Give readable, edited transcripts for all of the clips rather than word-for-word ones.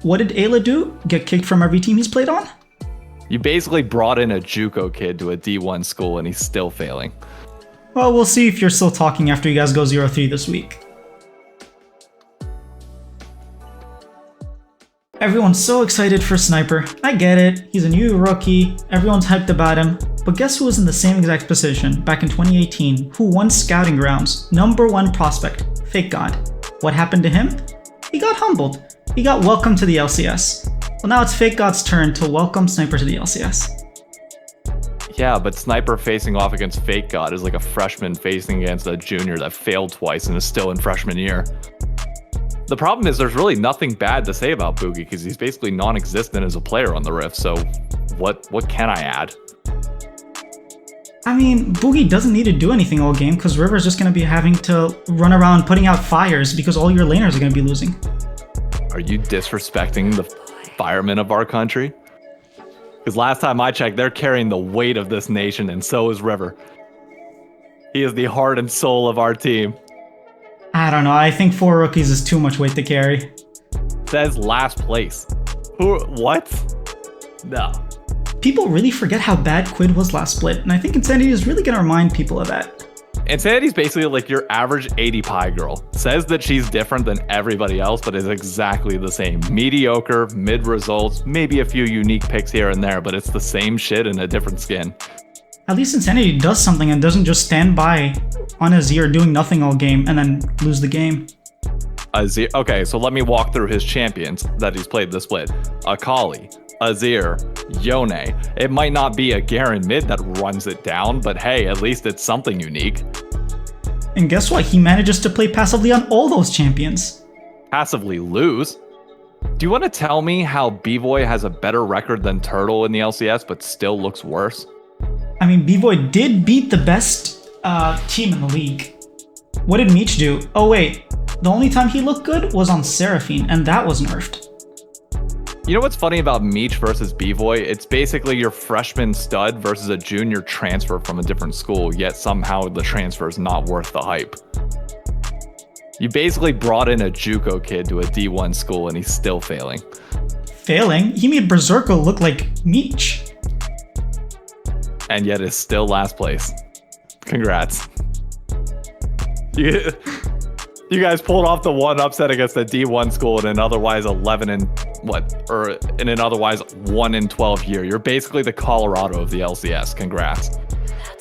What did Ayla do? Get kicked from every team he's played on? You basically brought in a JUCO kid to a D1 school and he's still failing. Well, we'll see if you're still talking after you guys go 0-3 this week. Everyone's so excited for Sniper. I get it, he's a new rookie, everyone's hyped about him. But guess who was in the same exact position back in 2018, who won scouting grounds, #1 prospect, Fake God. What happened to him? He got humbled. He got welcomed to the LCS. Well, now it's Fake God's turn to welcome Sniper to the LCS. Yeah, but Sniper facing off against Fake God is like a freshman facing against a junior that failed twice and is still in freshman year. The problem is there's really nothing bad to say about Boogie because he's basically non-existent as a player on the Rift, so what can I add? I mean, Boogie doesn't need to do anything all game because River's just going to be having to run around putting out fires because all your laners are going to be losing. Are you disrespecting the firemen of our country? Because last time I checked, they're carrying the weight of this nation, and so is River. He is the heart and soul of our team. I don't know, I think 4 rookies is too much weight to carry. Says last place. What? No. People really forget how bad Quid was last split, and I think Insanity is really going to remind people of that. Insanity's basically like your average 80 pie girl. Says that she's different than everybody else, but is exactly the same. Mediocre, mid results, maybe a few unique picks here and there, but it's the same shit in a different skin. At least Insanity does something and doesn't just stand by on Azir doing nothing all game and then lose the game. Azir, okay, so let me walk through his champions that he's played this split. Akali, Azir, Yone. It might not be a Garen mid that runs it down, but hey, at least it's something unique. And guess what? He manages to play passively on all those champions. Passively lose? Do you want to tell me how B-Boy has a better record than Turtle in the LCS, but still looks worse? I mean, B-Boy did beat the best team in the league. What did Meech do? Oh wait, the only time he looked good was on Seraphine, and that was nerfed. You know what's funny about Meech versus B-Boy? It's basically your freshman stud versus a junior transfer from a different school, yet somehow the transfer is not worth the hype. You basically brought in a JUCO kid to a D1 school and he's still failing. Failing? He made Berserker look like Meech. And yet is still last place. Congrats. You guys pulled off the one upset against a D1 school in an otherwise 11 and in an otherwise 1 in 12 year. You're basically the Colorado of the LCS. Congrats.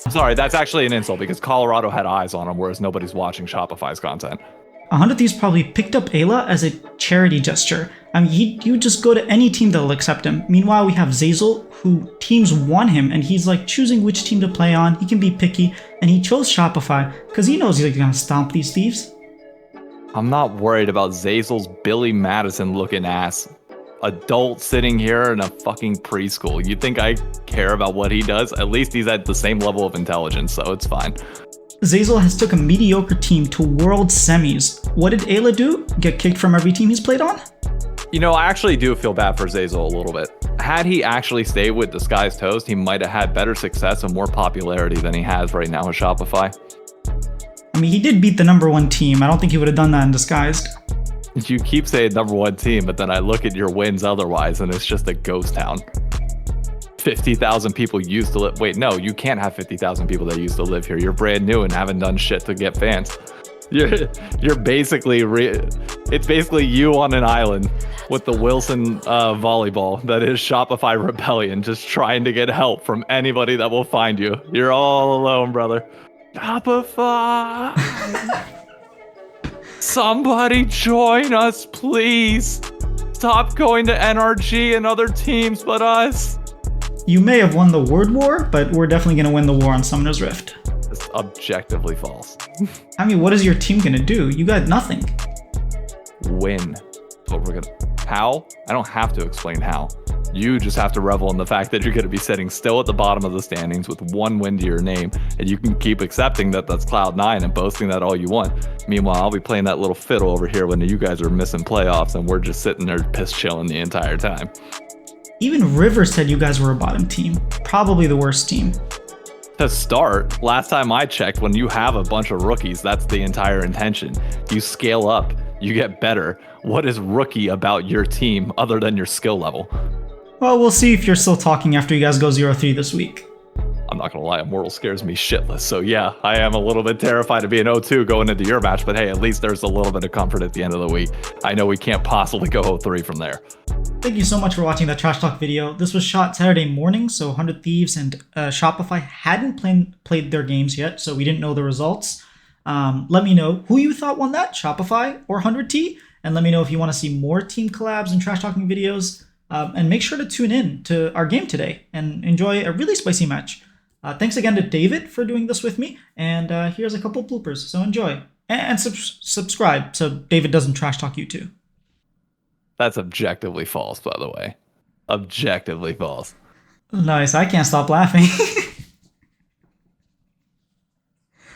I'm sorry, that's actually an insult because Colorado had eyes on him, whereas nobody's watching Shopify's content. 100 Thieves probably picked up Ayla as a charity gesture. I mean, you just go to any team that'll accept him. Meanwhile, we have Zeyzal, who teams want him, and he's like choosing which team to play on. He can be picky, and he chose Shopify because he knows he's gonna stomp these thieves. I'm not worried about Zeyzal's Billy Madison looking ass. Adult sitting here in a fucking preschool. You think I care about what he does? At least he's at the same level of intelligence, so it's fine. Zeyzal has took a mediocre team to world semis. What did Ayla do? Get kicked from every team he's played on? You know, I actually do feel bad for Zeyzal a little bit. Had he actually stayed with Disguised Toast, he might have had better success and more popularity than he has right now with Shopify. I mean, he did beat the #1 team. I don't think he would have done that in Disguised. You keep saying #1 team, but then I look at your wins otherwise, and it's just a ghost town. 50,000 people used to live. Wait, no, you can't have 50,000 people that used to live here. You're brand new and haven't done shit to get fans. You're basically it's basically you on an island with the Wilson volleyball that is Shopify Rebellion, just trying to get help from anybody that will find you. You're all alone, brother. Shopify. Somebody join us, please. Stop going to NRG and other teams but us. You may have won the word war, but we're definitely going to win the war on Summoner's Rift. It's objectively false. I mean, what is your team going to do? You got nothing. Win. That's what we're gonna. How? I don't have to explain how. You just have to revel in the fact that you're going to be sitting still at the bottom of the standings with 1 win to your name, and you can keep accepting that that's Cloud9 and boasting that all you want. Meanwhile, I'll be playing that little fiddle over here when you guys are missing playoffs, and we're just sitting there piss chilling the entire time. Even River said you guys were a bottom team. Probably the worst team. To start, last time I checked, when you have a bunch of rookies, that's the entire intention. You scale up You get better. What is rookie about your team other than your skill level? Well, we'll see if you're still talking after you guys go 0-3 this week. I'm not going to lie, Immortal scares me shitless. So yeah, I am a little bit terrified of being 0-2 going into your match, but hey, at least there's a little bit of comfort at the end of the week. I know we can't possibly go 0-3 from there. Thank you so much for watching that Trash Talk video. This was shot Saturday morning, so 100 Thieves and Shopify hadn't played their games yet, so we didn't know the results. Let me know who you thought won that, Shopify or 100T, and let me know if you want to see more team collabs and trash talking videos. And make sure to tune in to our game today and enjoy a really spicy match. Thanks again to David for doing this with me, and here's a couple bloopers, so enjoy. And subscribe so David doesn't trash talk you too. That's objectively false, by the way. Objectively false. Nice, I can't stop laughing.